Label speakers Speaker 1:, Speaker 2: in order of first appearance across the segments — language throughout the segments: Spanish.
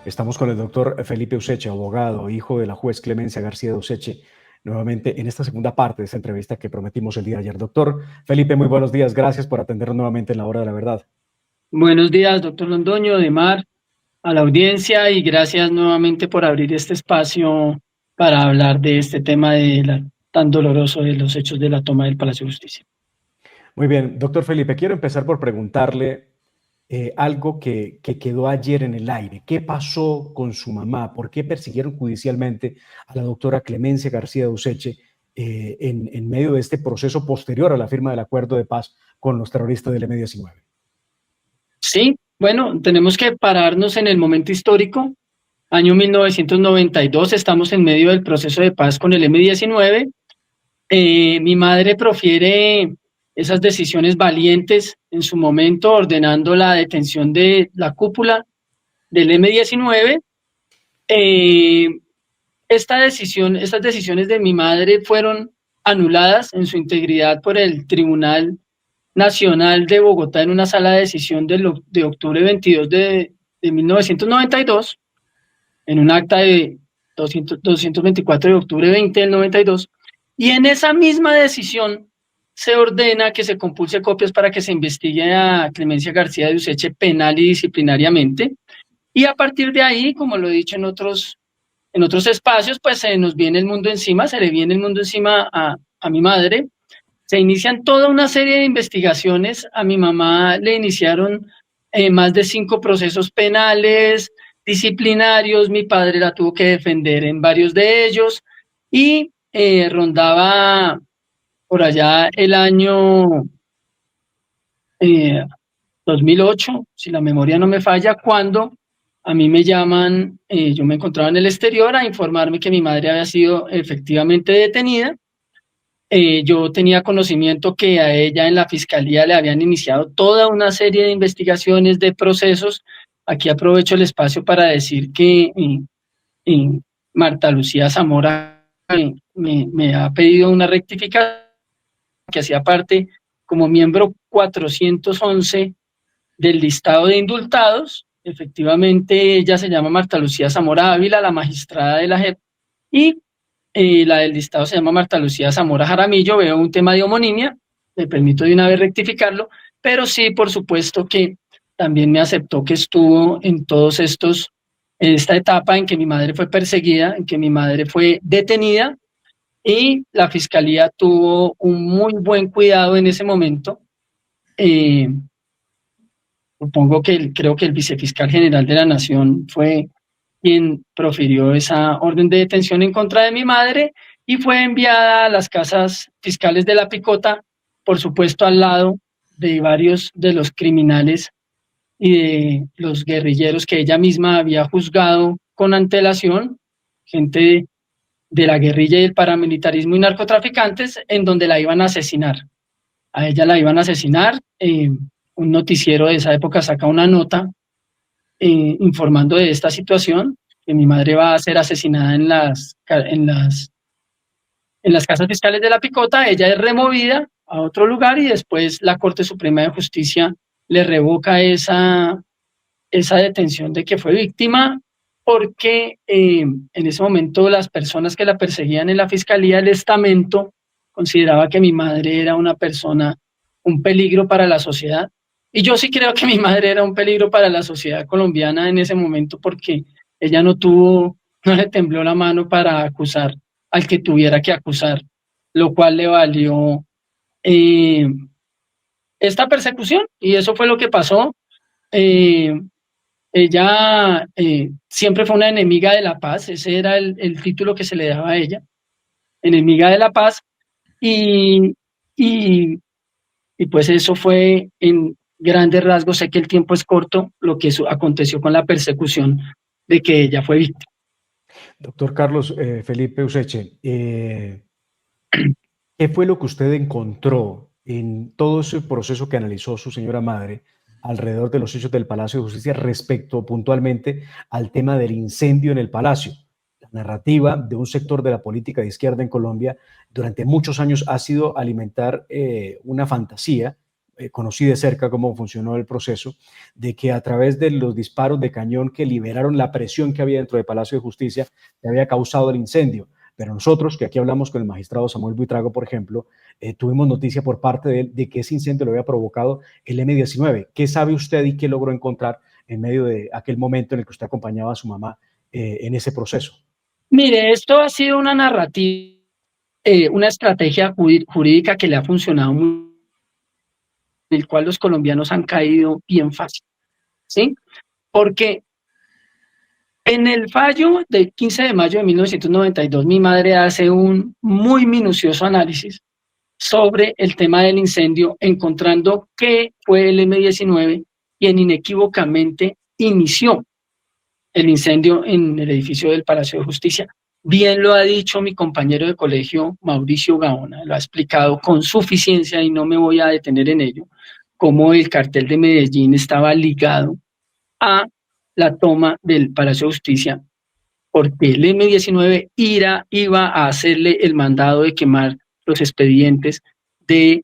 Speaker 1: Estamos con el doctor Felipe Useche, abogado, hijo de la juez Clemencia García de Useche, nuevamente en esta segunda parte de esta entrevista que prometimos el día de ayer. Doctor Felipe, muy buenos días. Gracias por atendernos nuevamente en la hora de la verdad.
Speaker 2: Buenos días, doctor Londoño, de Mar, a la audiencia y gracias nuevamente por abrir este espacio para hablar de este tema tan doloroso de los hechos de la toma del Palacio de Justicia.
Speaker 1: Muy bien, doctor Felipe, quiero empezar por preguntarle algo que quedó ayer en el aire. ¿Qué pasó con su mamá? ¿Por qué persiguieron judicialmente a la doctora Clemencia García de Useche en medio de este proceso posterior a la firma del acuerdo de paz con los terroristas del M-19?
Speaker 2: Sí, bueno, tenemos que pararnos en el momento histórico. Año 1992, estamos en medio del proceso de paz con el M-19. Mi madre profiere esas decisiones valientes en su momento, ordenando la detención de la cúpula del M-19. Eh, estas decisiones de mi madre fueron anuladas en su integridad por el Tribunal Nacional de Bogotá en una sala de decisión de octubre 22 de 1992, en un acta de 224 de octubre 20 del 92, y en esa misma decisión se ordena que se compulse copias para que se investigue a Clemencia García de Useche penal y disciplinariamente, y a partir de ahí, como lo he dicho en otros espacios, pues se nos viene el mundo encima, se le viene el mundo encima a mi madre. Se inician toda una serie de investigaciones. A mi mamá le iniciaron más de 5 procesos penales, disciplinarios. Mi padre la tuvo que defender en varios de ellos y rondaba por allá el año eh, 2008, si la memoria no me falla, cuando a mí me llaman, yo me encontraba en el exterior a informarme que mi madre había sido efectivamente detenida. Yo tenía conocimiento que a ella en la fiscalía le habían iniciado toda una serie de investigaciones, de procesos. Aquí aprovecho el espacio para decir que Marta Lucía Zamora me ha pedido una rectificación que hacía parte como miembro 411 del listado de indultados. Efectivamente, ella se llama Marta Lucía Zamora Ávila, la magistrada de la JEP, y la del listado se llama Marta Lucía Zamora Jaramillo. Veo un tema de homonimia, me permito de una vez rectificarlo, pero sí, por supuesto que también me aceptó que estuvo en todos estos, en esta etapa en que mi madre fue perseguida, en que mi madre fue detenida, y la fiscalía tuvo un muy buen cuidado en ese momento. Eh, Supongo que creo que el vicefiscal general de la Nación fue quien profirió esa orden de detención en contra de mi madre y fue enviada a las casas fiscales de La Picota, por supuesto al lado de varios de los criminales y de los guerrilleros que ella misma había juzgado con antelación, gente de la guerrilla y el paramilitarismo y narcotraficantes, en donde la iban a asesinar. A ella la iban a asesinar. Un noticiero de esa época saca una nota informando de esta situación, que mi madre va a ser asesinada en las casas fiscales de La Picota. Ella es removida a otro lugar y después la Corte Suprema de Justicia le revoca esa detención de que fue víctima, porque en ese momento las personas que la perseguían en la fiscalía, el estamento, consideraba que mi madre era una persona, un peligro para la sociedad. Y yo sí creo que mi madre era un peligro para la sociedad colombiana en ese momento, porque ella no le tembló la mano para acusar al que tuviera que acusar, lo cual le valió eh, esta persecución, y eso fue lo que pasó. Eh, Ella siempre fue una enemiga de la paz. Ese era el título que se le daba a ella, enemiga de la paz, y, y, y pues eso fue en grandes rasgos. Sé que el tiempo es corto, lo que aconteció con la persecución de que ella fue víctima.
Speaker 1: Doctor Carlos Felipe Useche, ¿qué fue lo que usted encontró en todo ese proceso que analizó su señora madre alrededor de los hechos del Palacio de Justicia respecto puntualmente al tema del incendio en el Palacio? La narrativa de un sector de la política de izquierda en Colombia durante muchos años ha sido alimentar una fantasía conocí de cerca cómo funcionó el proceso, de que a través de los disparos de cañón que liberaron la presión que había dentro del Palacio de Justicia, se había causado el incendio. Pero nosotros, que aquí hablamos con el magistrado Samuel Buitrago, por ejemplo, tuvimos noticia por parte de él de que ese incendio lo había provocado el M-19. ¿Qué sabe usted y qué logró encontrar en medio de aquel momento en el que usted acompañaba a su mamá en ese proceso?
Speaker 2: Mire, esto ha sido una narrativa, una estrategia jurídica que le ha funcionado muy, en el cual los colombianos han caído bien fácil, ¿sí? Porque en el fallo del 15 de mayo de 1992, mi madre hace un muy minucioso análisis sobre el tema del incendio, encontrando que fue el M-19 quien inequívocamente inició el incendio en el edificio del Palacio de Justicia. Bien lo ha dicho mi compañero de colegio, Mauricio Gaona, lo ha explicado con suficiencia y no me voy a detener en ello, cómo el cartel de Medellín estaba ligado a la toma del Palacio de Justicia, porque el M-19 iba a hacerle el mandado de quemar los expedientes que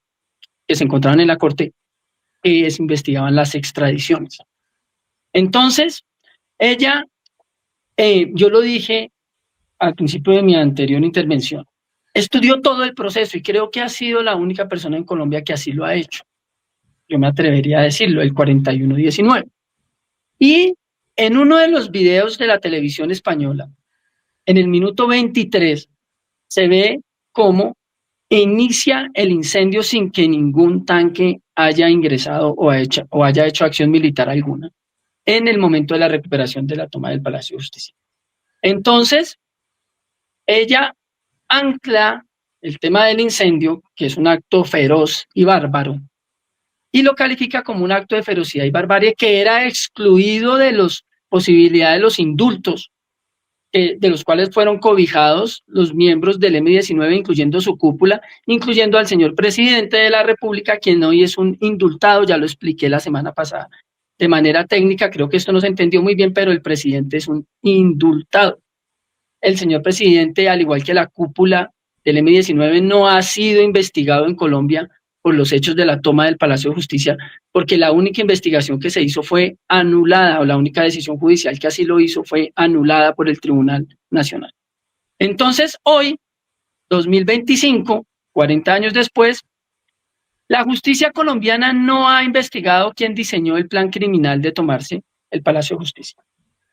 Speaker 2: se encontraban en la corte que investigaban las extradiciones. Entonces, ella, yo lo dije al principio de mi anterior intervención, estudió todo el proceso y creo que ha sido la única persona en Colombia que así lo ha hecho. Yo me atrevería a decirlo, el 4119. Y en uno de los videos de la televisión española, en el minuto 23, se ve cómo inicia el incendio sin que ningún tanque haya ingresado o haya hecho acción militar alguna en el momento de la recuperación de la toma del Palacio de Justicia. Entonces, ella ancla el tema del incendio, que es un acto feroz y bárbaro, y lo califica como un acto de ferocidad y barbarie que era excluido de las posibilidades de los indultos, de los cuales fueron cobijados los miembros del M-19, incluyendo su cúpula, incluyendo al señor presidente de la República, quien hoy es un indultado, ya lo expliqué la semana pasada. De manera técnica, creo que esto no se entendió muy bien, pero el presidente es un indultado. El señor presidente, al igual que la cúpula del M-19, no ha sido investigado en Colombia por los hechos de la toma del Palacio de Justicia, porque la única investigación que se hizo fue anulada, o la única decisión judicial que así lo hizo fue anulada por el Tribunal Nacional. Entonces, hoy, 2025, 40 años después, la justicia colombiana no ha investigado quién diseñó el plan criminal de tomarse el Palacio de Justicia.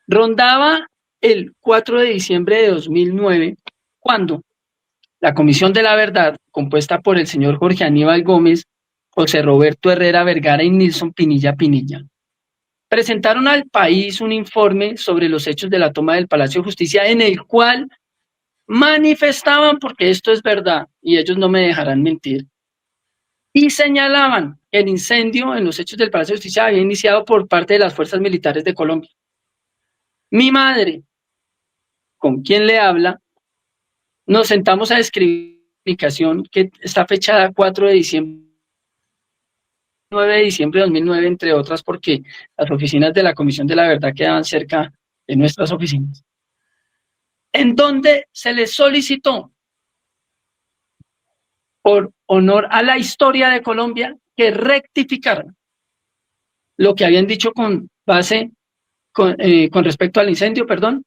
Speaker 2: Rondaba el 4 de diciembre de 2009, cuando la Comisión de la Verdad, compuesta por el señor Jorge Aníbal Gómez, José Roberto Herrera Vergara y Nilson Pinilla Pinilla, presentaron al país un informe sobre los hechos de la toma del Palacio de Justicia, en el cual manifestaban, porque esto es verdad y ellos no me dejarán mentir, y señalaban que el incendio en los hechos del Palacio de Justicia había iniciado por parte de las fuerzas militares de Colombia. Mi madre, con quien le habla, nos sentamos a escribir una comunicación que está fechada 4 de diciembre, 9 de diciembre de 2009, entre otras, porque las oficinas de la Comisión de la Verdad quedaban cerca de nuestras oficinas, en donde se les solicitó, por honor a la historia de Colombia, que rectificaran lo que habían dicho con respecto al incendio, perdón,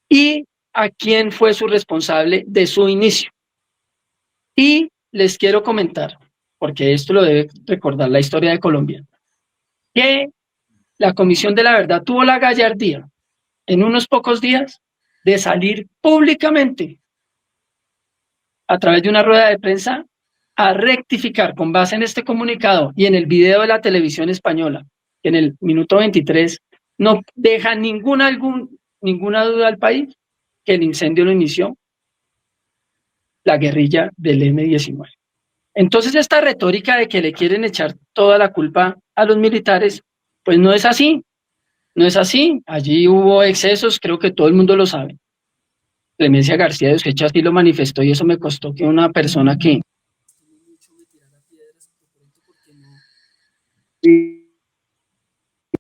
Speaker 2: y a quién fue su responsable de su inicio. Y les quiero comentar, porque esto lo debe recordar la historia de Colombia, que la Comisión de la Verdad tuvo la gallardía, en unos pocos días, de salir públicamente, a través de una rueda de prensa, a rectificar con base en este comunicado y en el video de la televisión española, que en el minuto 23 no deja ninguna duda al país, que el incendio lo inició la guerrilla del M-19. Entonces, esta retórica de que le quieren echar toda la culpa a los militares, pues no es así, no es así. Allí hubo excesos, creo que todo el mundo lo sabe. Clemencia García de Usquecha así lo manifestó y eso me costó que una persona que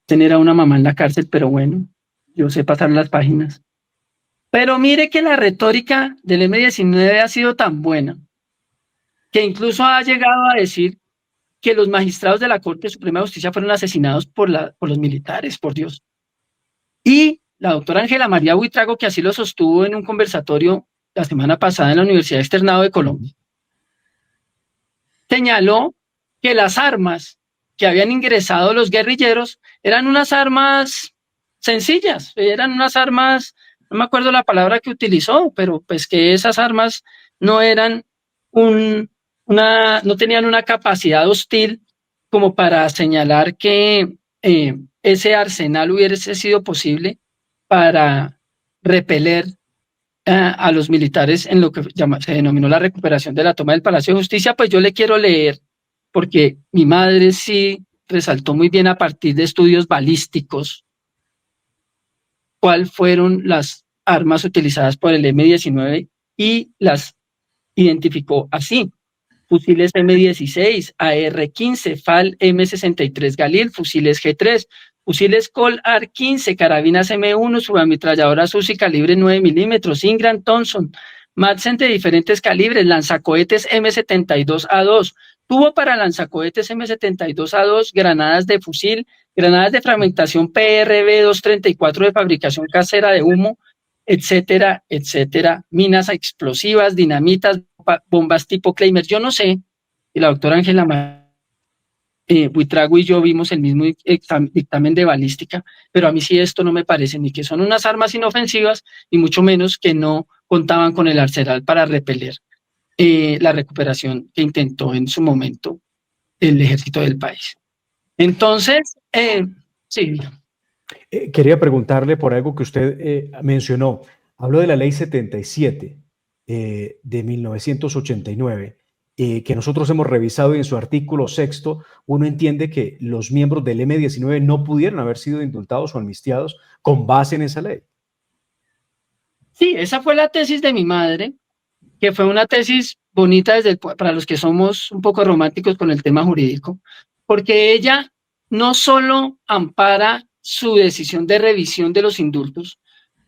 Speaker 2: tener a una mamá en la cárcel, pero bueno, yo sé pasar las páginas. Pero mire que la retórica del M-19 ha sido tan buena que incluso ha llegado a decir que los magistrados de la Corte Suprema de Justicia fueron asesinados por los militares, por Dios. Y la doctora Ángela María Buitrago, que así lo sostuvo en un conversatorio la semana pasada en la Universidad Externado de Colombia, señaló que las armas que habían ingresado los guerrilleros eran unas armas sencillas, eran unas armas, no me acuerdo la palabra que utilizó, pero pues que esas armas no eran no tenían una capacidad hostil como para señalar que ese arsenal hubiese sido posible para repeler a los militares en lo que se denominó la recuperación de la toma del Palacio de Justicia. Pues yo le quiero leer, porque mi madre sí resaltó muy bien a partir de estudios balísticos cuáles fueron las armas utilizadas por el M-19 y las identificó así: fusiles M16, AR-15, FAL M63 Galil, fusiles G3, fusiles Col AR-15, carabinas M1, subametralladoras UCI calibre 9 milímetros, Ingram Thompson, Madsen de diferentes calibres, lanzacohetes M72A2, tubo para lanzacohetes M72A2, granadas de fusil, granadas de fragmentación PRB-234 de fabricación casera de humo, etcétera, etcétera, minas explosivas, dinamitas, bombas tipo Claymore. Yo no sé, y la doctora Ángela Buitrago y yo vimos el mismo dictamen de balística, pero a mí sí esto no me parece ni que son unas armas inofensivas, y mucho menos que no contaban con el arsenal para repeler la recuperación que intentó en su momento el ejército del país. Entonces, sí.
Speaker 1: Quería preguntarle por algo que usted mencionó. Habló de la ley 77 de 1989, que nosotros hemos revisado, y en su artículo sexto uno entiende que los miembros del M-19 no pudieron haber sido indultados o amnistiados con base en esa ley.
Speaker 2: Sí, esa fue la tesis de mi madre, que fue una tesis bonita para los que somos un poco románticos con el tema jurídico, porque ella no solo ampara su decisión de revisión de los indultos,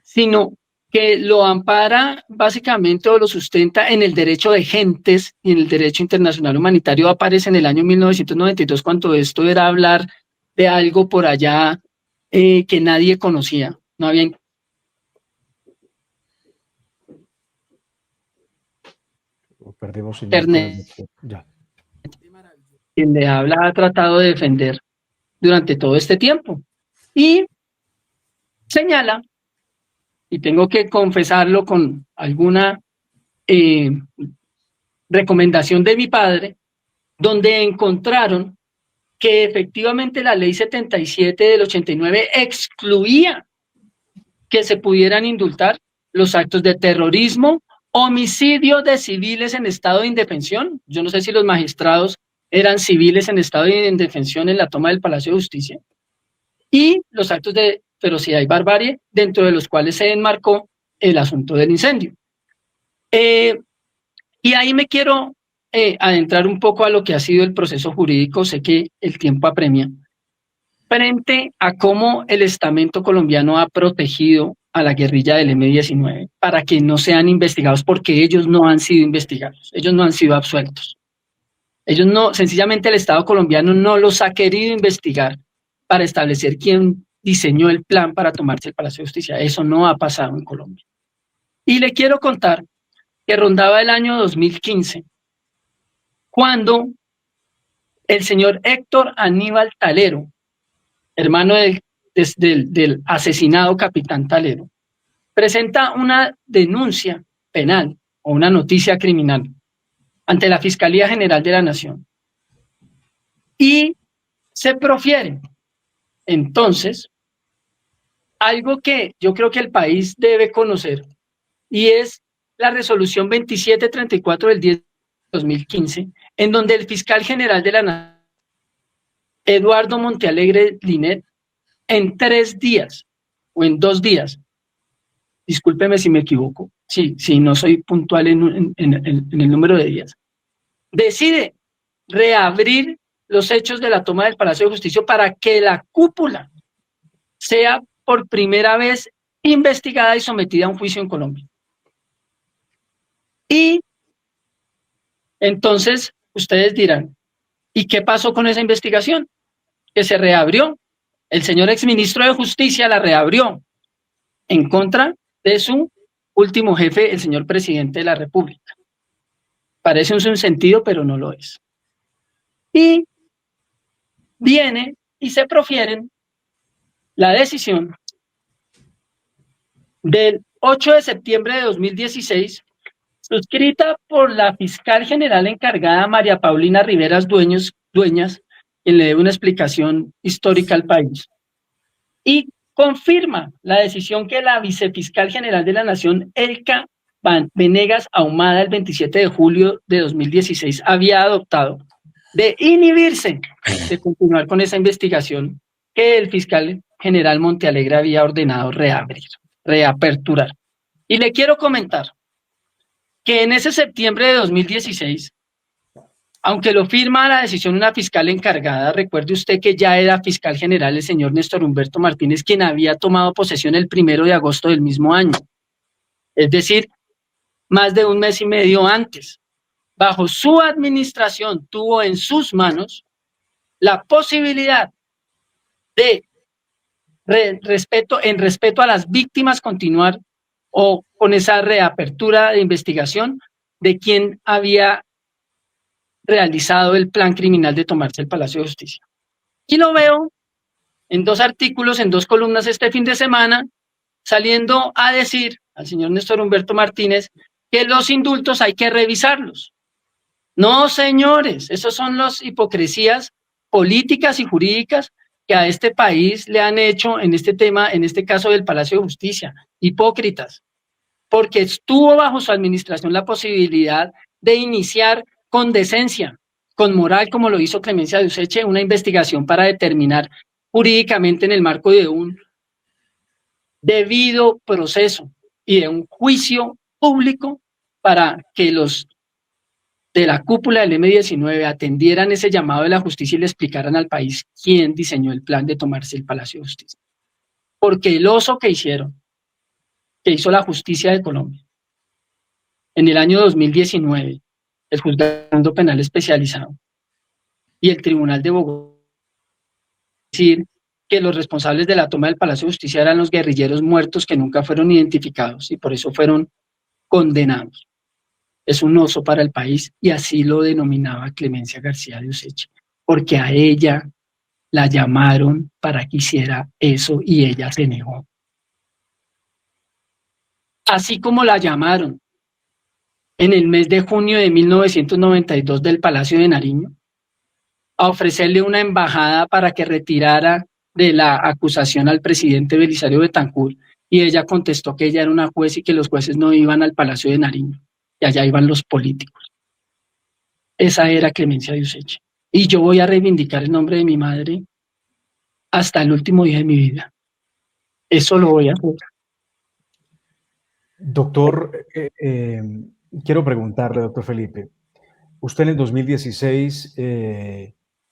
Speaker 2: sino que lo ampara básicamente o lo sustenta en el derecho de gentes y en el derecho internacional humanitario. Aparece en el año 1992, cuando esto era hablar de algo por allá que nadie conocía, no había
Speaker 1: Perdemos señal con el
Speaker 2: internet.
Speaker 1: doctor. Ya.
Speaker 2: Quien le habla ha tratado de defender durante todo este tiempo. Y señala, y tengo que confesarlo con alguna recomendación de mi padre, donde encontraron que efectivamente la ley 77 del 89 excluía que se pudieran indultar los actos de terrorismo, homicidio de civiles en estado de indefensión. Yo no sé si los magistrados eran civiles en estado de indefensión en la toma del Palacio de Justicia, y los actos de ferocidad y barbarie, dentro de los cuales se enmarcó el asunto del incendio. Y ahí me quiero adentrar un poco a lo que ha sido el proceso jurídico. Sé que el tiempo apremia, frente a cómo el estamento colombiano ha protegido a la guerrilla del M-19 para que no sean investigados, porque ellos no han sido investigados, ellos no han sido absueltos. Ellos no, sencillamente el Estado colombiano no los ha querido investigar para establecer quién diseñó el plan para tomarse el Palacio de Justicia. Eso no ha pasado en Colombia. Y le quiero contar que rondaba el año 2015, cuando el señor Héctor Aníbal Talero, hermano del asesinado capitán Talero, presenta una denuncia penal o una noticia criminal ante la Fiscalía General de la Nación. Y se profiere entonces algo que yo creo que el país debe conocer, y es la resolución 2734 del 10 de 2015, en donde el fiscal general de la Nación, Eduardo Montealegre Linet, en 3 días o en 2 días, discúlpeme si me equivoco, si no soy puntual en el número de días, decide reabrir los hechos de la toma del Palacio de Justicia para que la cúpula sea por primera vez investigada y sometida a un juicio en Colombia. Y entonces ustedes dirán, ¿Y qué pasó con esa investigación? Que se reabrió. El señor exministro de Justicia la reabrió en contra de su último jefe, el señor presidente de la República. Parece un sentido, pero no lo es. Y viene y se profieren la decisión del 8 de septiembre de 2016, suscrita por la fiscal general encargada María Paulina Riveras Dueñas, quien le debe una explicación histórica al país, y confirma la decisión que la vicefiscal general de la Nación, Erika Venegas Ahumada, el 27 de julio de 2016, había adoptado de inhibirse de continuar con esa investigación que el fiscal general Montealegre había ordenado reaperturar. Y le quiero comentar que en ese septiembre de 2016, aunque lo firma la decisión una fiscal encargada, recuerde usted que ya era fiscal general el señor Néstor Humberto Martínez, quien había tomado posesión el 1 de agosto del mismo año. Es decir, más de un mes y medio antes. Bajo su administración tuvo en sus manos la posibilidad de en respeto a las víctimas continuar o con esa reapertura de investigación de quien había realizado el plan criminal de tomarse el Palacio de Justicia. Y lo veo en 2 artículos, en 2 columnas este fin de semana, saliendo a decir al señor Néstor Humberto Martínez que los indultos hay que revisarlos. No, señores, esos son las hipocresías políticas y jurídicas que a este país le han hecho en este tema, en este caso del Palacio de Justicia. Hipócritas, porque estuvo bajo su administración la posibilidad de iniciar con decencia, con moral, como lo hizo Clemencia de Useche, una investigación para determinar jurídicamente en el marco de un debido proceso y de un juicio público para que los de la cúpula del M-19 atendieran ese llamado de la justicia y le explicaran al país quién diseñó el plan de tomarse el Palacio de Justicia. Porque el oso que hizo la justicia de Colombia en el año 2019, el Juzgado Penal Especializado y el Tribunal de Bogotá, decir que los responsables de la toma del Palacio de Justicia eran los guerrilleros muertos que nunca fueron identificados y por eso fueron condenados. Es un oso para el país y así lo denominaba Clemencia García de Useche, porque a ella la llamaron para que hiciera eso y ella se negó. Así como la llamaron en el mes de junio de 1992 del Palacio de Nariño a ofrecerle una embajada para que retirara de la acusación al presidente Belisario Betancur, y ella contestó que ella era una juez y que los jueces no iban al Palacio de Nariño, y allá iban los políticos. Esa era Clemencia de Useche. Y yo voy a reivindicar el nombre de mi madre hasta el último día de mi vida. Eso lo voy a hacer.
Speaker 1: Doctor, quiero preguntarle, doctor Felipe, usted en el 2016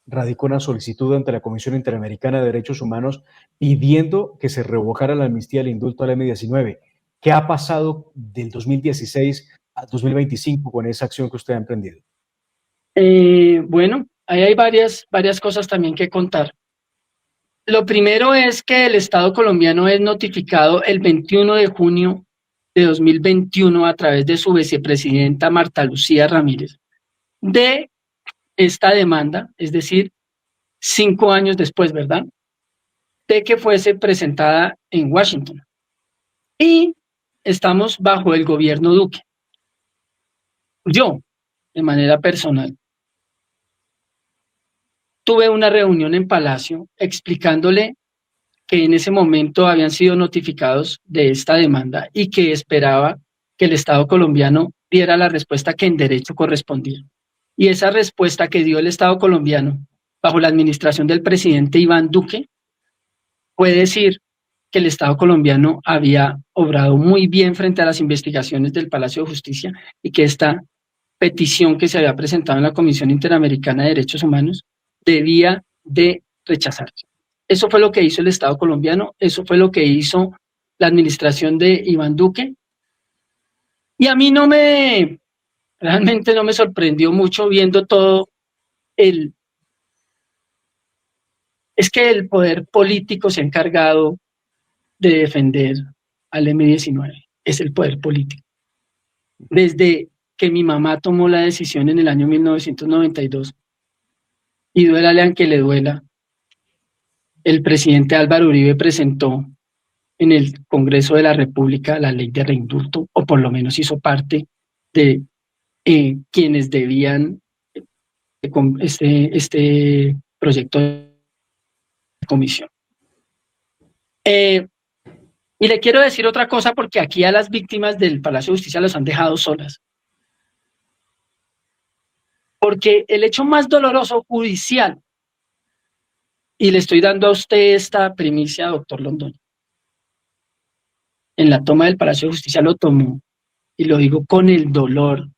Speaker 1: radicó una solicitud ante la Comisión Interamericana de Derechos Humanos pidiendo que se revocara la amnistía y el indulto al M-19. ¿Qué ha pasado del 2016 a 2025 con esa acción que usted ha emprendido?
Speaker 2: Bueno, ahí hay varias cosas también que contar. Lo primero es que el Estado colombiano es notificado el 21 de junio de 2021 a través de su vicepresidenta Marta Lucía Ramírez de esta demanda, es decir, 5 años después, ¿verdad?, de que fuese presentada en Washington. Y estamos bajo el gobierno Duque. Yo, de manera personal, tuve una reunión en Palacio explicándole que en ese momento habían sido notificados de esta demanda y que esperaba que el Estado colombiano diera la respuesta que en derecho correspondía. Y esa respuesta que dio el Estado colombiano bajo la administración del presidente Iván Duque fue decir que el Estado colombiano había obrado muy bien frente a las investigaciones del Palacio de Justicia y que esta petición que se había presentado en la Comisión Interamericana de Derechos Humanos debía de rechazarse. Eso fue lo que hizo el Estado colombiano, eso fue lo que hizo la administración de Iván Duque. Y a mí realmente no me sorprendió mucho viendo todo el es que el poder político se ha encargado de defender al M-19, es el poder político. Desde que mi mamá tomó la decisión en el año 1992, y duélale aunque le duela, el presidente Álvaro Uribe presentó en el Congreso de la República la ley de reindulto, o por lo menos hizo parte de quienes debían este proyecto de comisión. Y le quiero decir otra cosa, porque aquí a las víctimas del Palacio de Justicia los han dejado solas. Porque el hecho más doloroso judicial, y le estoy dando a usted esta primicia, doctor Londoño, en la toma del Palacio de Justicia lo tomó, y lo digo con el dolor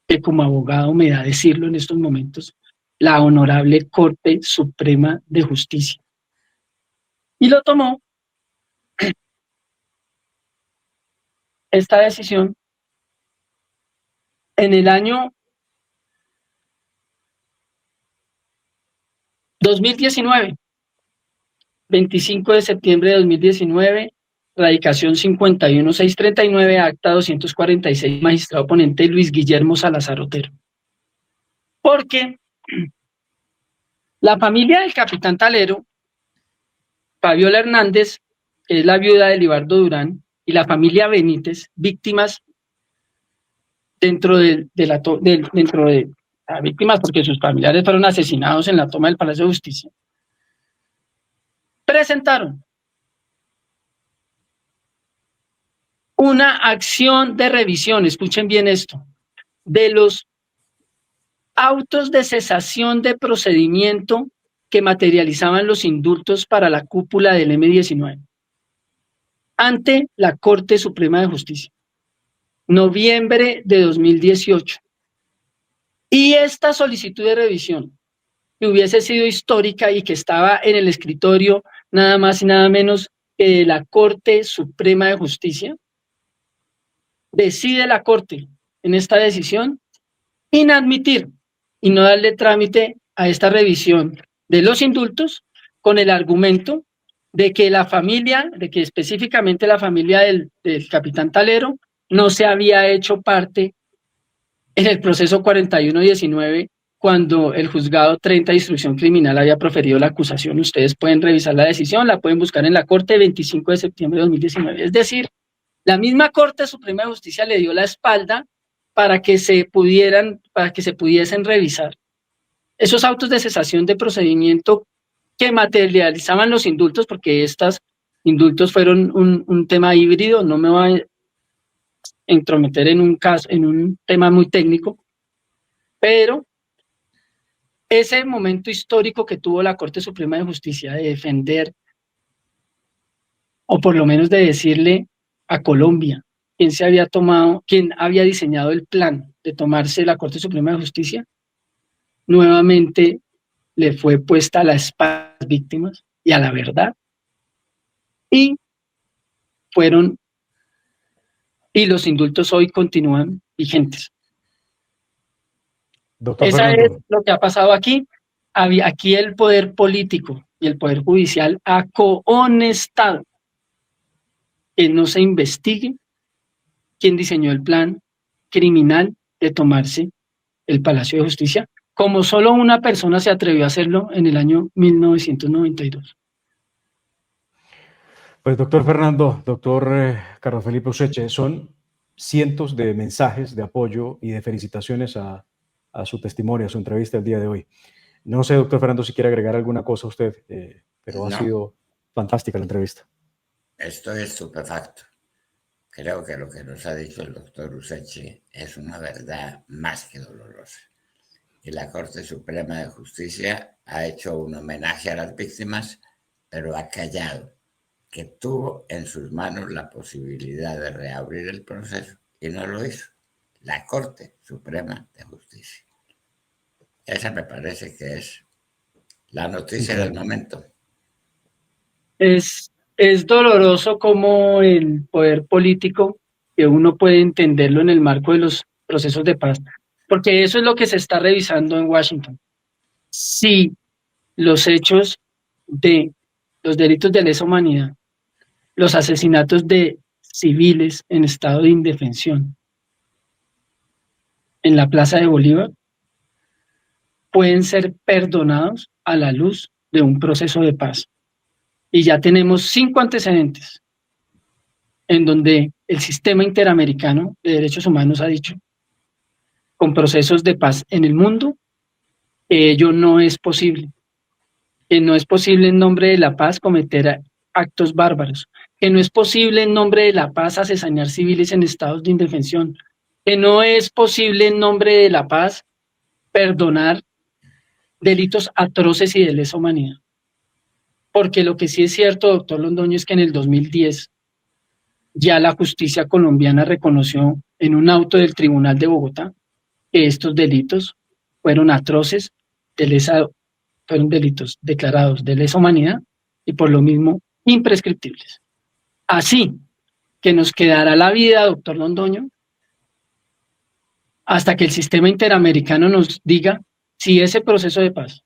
Speaker 2: que como abogado me da decirlo en estos momentos, la Honorable Corte Suprema de Justicia. Y lo tomó esta decisión en el año 2019, 25 de septiembre de 2019, radicación 51639, acta 246, magistrado ponente Luis Guillermo Salazar Otero. Porque la familia del capitán Talero, Fabiola Hernández, que es la viuda de Libardo Durán, y la familia Benítez, víctimas dentro de víctimas porque sus familiares fueron asesinados en la toma del Palacio de Justicia, presentaron una acción de revisión, escuchen bien esto, de los autos de cesación de procedimiento que materializaban los indultos para la cúpula del M-19 ante la Corte Suprema de Justicia, noviembre de 2018. Y esta solicitud de revisión, que hubiese sido histórica y que estaba en el escritorio nada más y nada menos que de la Corte Suprema de Justicia, decide la Corte en esta decisión inadmitir y no darle trámite a esta revisión de los indultos con el argumento de que la familia, de que específicamente la familia del capitán Talero no se había hecho parte en el proceso 4119 cuando el juzgado 30 de instrucción criminal había proferido la acusación. Ustedes pueden revisar la decisión, la pueden buscar en la Corte 25 de septiembre de 2019. Es decir, la misma Corte Suprema de Justicia le dio la espalda para que se pudiesen revisar esos autos de cesación de procedimiento que materializaban los indultos, porque estos indultos fueron un tema híbrido. No me voy a entrometer en un tema muy técnico, pero ese momento histórico que tuvo la Corte Suprema de Justicia de defender, o por lo menos de decirle a Colombia quién había diseñado el plan de tomarse la Corte Suprema de Justicia, nuevamente le fue puesta a la espalda a las víctimas y a la verdad, y los indultos hoy continúan vigentes.
Speaker 1: Doctor
Speaker 2: Esa
Speaker 1: Fernando.
Speaker 2: es lo que ha pasado aquí. Aquí el poder político y el poder judicial ha cohonestado que no se investigue quién diseñó el plan criminal de tomarse el Palacio de Justicia, como solo una persona se atrevió a hacerlo en el año 1992.
Speaker 1: Pues doctor Fernando, doctor Carlos Felipe Useche, son cientos de mensajes de apoyo y de felicitaciones a su testimonio, a su entrevista el día de hoy. No sé, doctor Fernando, si quiere agregar alguna cosa a usted, pero no. Ha sido fantástica la entrevista.
Speaker 3: Estoy estupefacto. Creo que lo que nos ha dicho el doctor Useche es una verdad más que dolorosa. Y la Corte Suprema de Justicia ha hecho un homenaje a las víctimas, pero ha callado que tuvo en sus manos la posibilidad de reabrir el proceso y no lo hizo. La Corte Suprema de Justicia. Esa me parece que es la noticia del momento.
Speaker 2: Es doloroso como el poder político, que uno puede entenderlo en el marco de los procesos de paz, porque eso es lo que se está revisando en Washington. Si los hechos de los delitos de lesa humanidad, los asesinatos de civiles en estado de indefensión en la Plaza de Bolívar pueden ser perdonados a la luz de un proceso de paz. Y ya tenemos 5 antecedentes en donde el sistema interamericano de derechos humanos ha dicho, con procesos de paz en el mundo, que ello no es posible, que no es posible en nombre de la paz cometer actos bárbaros, que no es posible en nombre de la paz asesinar civiles en estados de indefensión, que no es posible en nombre de la paz perdonar delitos atroces y de lesa humanidad. Porque lo que sí es cierto, doctor Londoño, es que en el 2010 ya la justicia colombiana reconoció en un auto del Tribunal de Bogotá que estos delitos fueron atroces, fueron delitos declarados de lesa humanidad y por lo mismo imprescriptibles. Así que nos quedará la vida, doctor Londoño, hasta que el sistema interamericano nos diga si ese proceso de paz,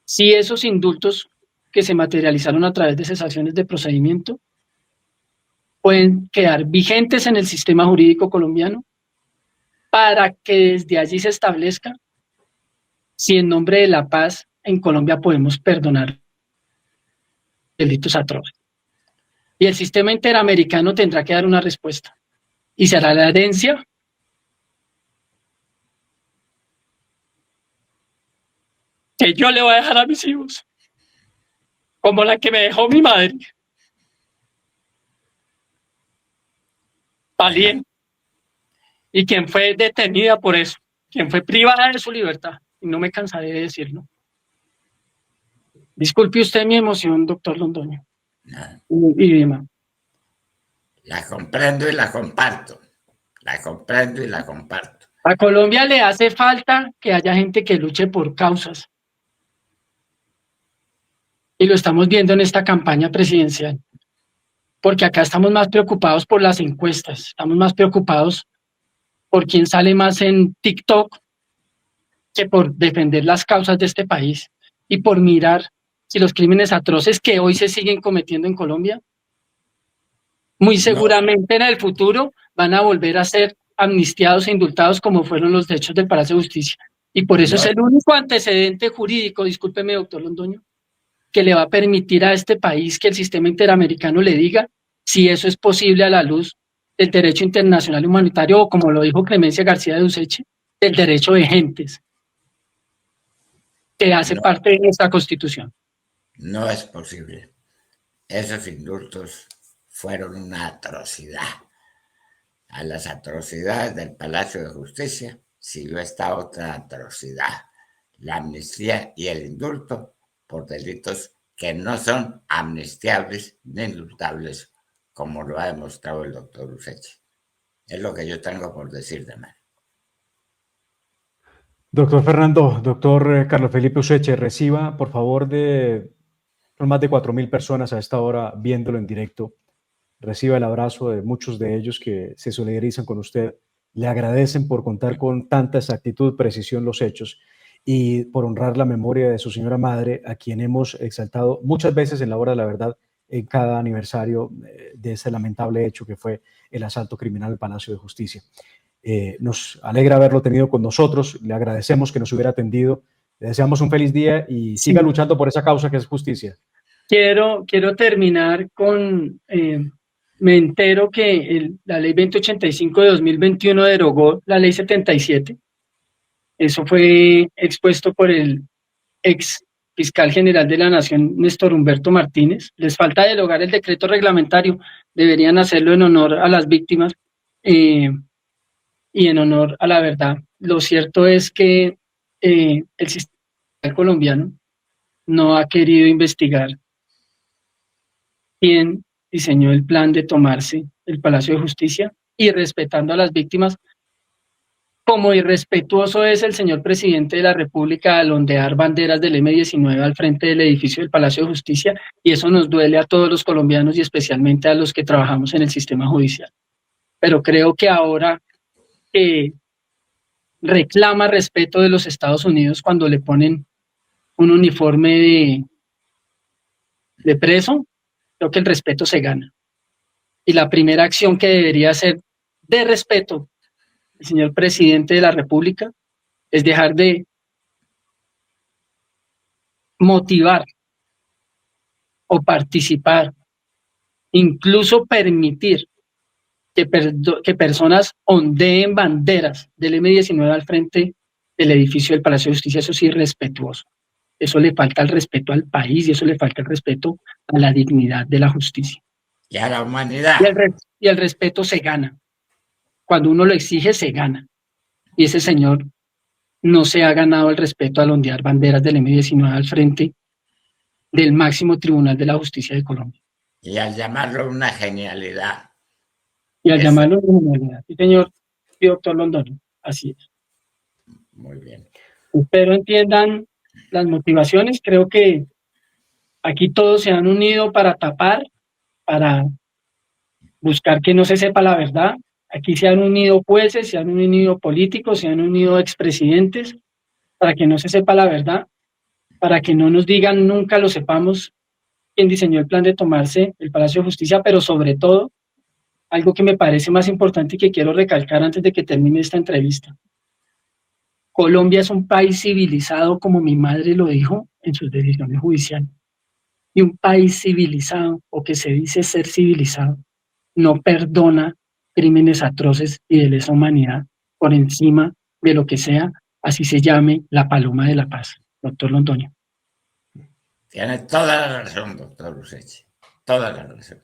Speaker 2: si esos indultos que se materializaron a través de cesaciones de procedimiento pueden quedar vigentes en el sistema jurídico colombiano para que desde allí se establezca si en nombre de la paz en Colombia podemos perdonar delitos atroces. Y el sistema interamericano tendrá que dar una respuesta. Y será la herencia que yo le voy a dejar a mis hijos, como la que me dejó mi madre. Valiente. Y quien fue detenida por eso, quien fue privada de su libertad. Y no me cansaré de decirlo. Disculpe usted mi emoción, doctor Londoño.
Speaker 3: No.
Speaker 2: Y demás.
Speaker 3: La comprendo y la comparto. La comprendo y la comparto.
Speaker 2: A Colombia le hace falta que haya gente que luche por causas. Y lo estamos viendo en esta campaña presidencial. Porque acá estamos más preocupados por las encuestas, estamos más preocupados por quién sale más en TikTok que por defender las causas de este país y por mirar si los crímenes atroces que hoy se siguen cometiendo en Colombia, muy seguramente en el futuro van a volver a ser amnistiados e indultados como fueron los hechos del Palacio de Justicia. Y por eso es el único antecedente jurídico, discúlpeme, doctor Londoño, que le va a permitir a este país que el sistema interamericano le diga si eso es posible a la luz del derecho internacional humanitario o, como lo dijo Clemencia García de Useche, del derecho de gentes, que hace parte de nuestra Constitución.
Speaker 3: No es posible. Esos indultos fueron una atrocidad. A las atrocidades del Palacio de Justicia siguió esta otra atrocidad, la amnistía y el indulto por delitos que no son amnistiables ni indultables, como lo ha demostrado el doctor Useche. Es lo que yo tengo por decir de mal.
Speaker 1: Doctor Fernando, doctor Carlos Felipe Useche, reciba, por favor, son más de 4.000 personas a esta hora viéndolo en directo. Reciba el abrazo de muchos de ellos que se solidarizan con usted. Le agradecen por contar con tanta exactitud, precisión los hechos y por honrar la memoria de su señora madre, a quien hemos exaltado muchas veces en la hora de la verdad en cada aniversario de ese lamentable hecho que fue el asalto criminal al Palacio de Justicia. Nos alegra haberlo tenido con nosotros, le agradecemos que nos hubiera atendido, le deseamos un feliz día y siga luchando por esa causa que es justicia.
Speaker 2: Quiero terminar con, me entero que la ley 2085 de 2021 derogó la ley 77. Eso fue expuesto por el ex fiscal general de la Nación, Néstor Humberto Martínez. Les falta derogar el decreto reglamentario, deberían hacerlo en honor a las víctimas y en honor a la verdad. Lo cierto es que el sistema colombiano no ha querido investigar quién diseñó el plan de tomarse el Palacio de Justicia y respetando a las víctimas. Como irrespetuoso es el señor presidente de la República al ondear banderas del M-19 al frente del edificio del Palacio de Justicia, y eso nos duele a todos los colombianos y especialmente a los que trabajamos en el sistema judicial. Pero creo que ahora reclama respeto de los Estados Unidos cuando le ponen un uniforme de preso, creo que el respeto se gana. Y la primera acción que debería ser de respeto el señor presidente de la República es dejar de motivar o participar, incluso permitir que personas ondeen banderas del M-19 al frente del edificio del Palacio de Justicia. Eso sí es irrespetuoso. Eso le falta el respeto al país y eso le falta el respeto a la dignidad de la justicia.
Speaker 3: Y a la humanidad.
Speaker 2: Y el respeto se gana. Cuando uno lo exige, se gana. Y ese señor no se ha ganado el respeto al ondear banderas del M-19 al frente del máximo tribunal de la justicia de Colombia.
Speaker 3: Y al llamarlo una genialidad.
Speaker 2: Y al llamarlo una genialidad. Sí, señor doctor Londoño, así es.
Speaker 3: Muy bien.
Speaker 2: Espero entiendan las motivaciones. Creo que aquí todos se han unido para tapar, para buscar que no se sepa la verdad. Aquí se han unido jueces, se han unido políticos, se han unido expresidentes para que no se sepa la verdad, para que no nos digan, nunca lo sepamos, quién diseñó el plan de tomarse el Palacio de Justicia, pero sobre todo, algo que me parece más importante y que quiero recalcar antes de que termine esta entrevista. Colombia es un país civilizado, como mi madre lo dijo en sus decisiones judiciales. Y un país civilizado, o que se dice ser civilizado, no perdona crímenes atroces y de lesa humanidad por encima de lo que sea, así se llame la paloma de la paz. Doctor Londoño.
Speaker 3: Tiene toda la razón, doctor Useche. Toda la razón.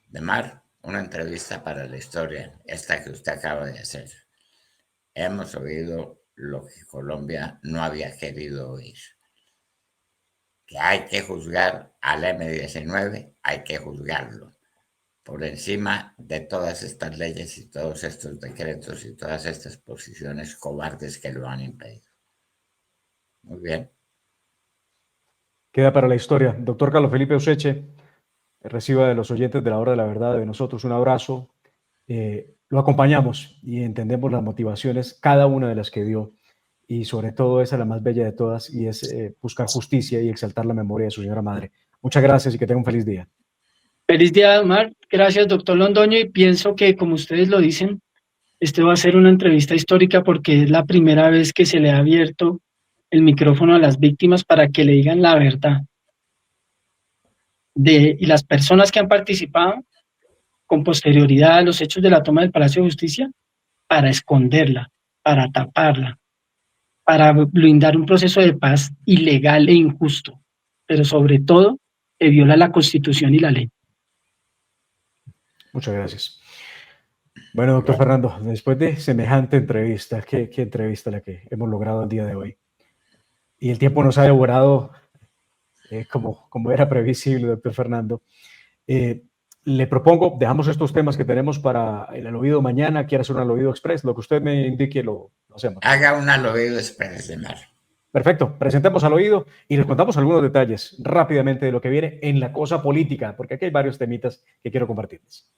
Speaker 3: De Mar, una entrevista para la historia, esta que usted acaba de hacer. Hemos oído lo que Colombia no había querido oír. Que hay que juzgar al M-19, hay que juzgarlo. Por encima de todas estas leyes y todos estos decretos y todas estas posiciones cobardes que lo han impedido. Muy bien.
Speaker 1: Queda para la historia. Doctor Carlos Felipe Useche, reciba de los oyentes de la Hora de la Verdad, de nosotros un abrazo. Lo acompañamos y entendemos las motivaciones, cada una de las que dio, y sobre todo esa la más bella de todas, y es buscar justicia y exaltar la memoria de su señora madre. Muchas gracias y que tenga un feliz día.
Speaker 2: Feliz día, Mar. Gracias, doctor Londoño, y pienso que, como ustedes lo dicen, este va a ser una entrevista histórica porque es la primera vez que se le ha abierto el micrófono a las víctimas para que le digan la verdad. Y las personas que han participado con posterioridad a los hechos de la toma del Palacio de Justicia, para esconderla, para taparla, para blindar un proceso de paz ilegal e injusto, pero sobre todo que viola la Constitución y la ley.
Speaker 1: Muchas gracias. Bueno, doctor Fernando, después de semejante entrevista, qué entrevista la que hemos logrado el día de hoy. Y el tiempo nos ha devorado como era previsible, doctor Fernando. Le propongo, dejamos estos temas que tenemos para el al oído mañana. ¿Quiere hacer un al oído express? Lo que usted me indique lo hacemos.
Speaker 3: Haga un al oído express, de Mar.
Speaker 1: Perfecto, presentemos al oído y les contamos algunos detalles rápidamente de lo que viene en la cosa política, porque aquí hay varios temitas que quiero compartirles.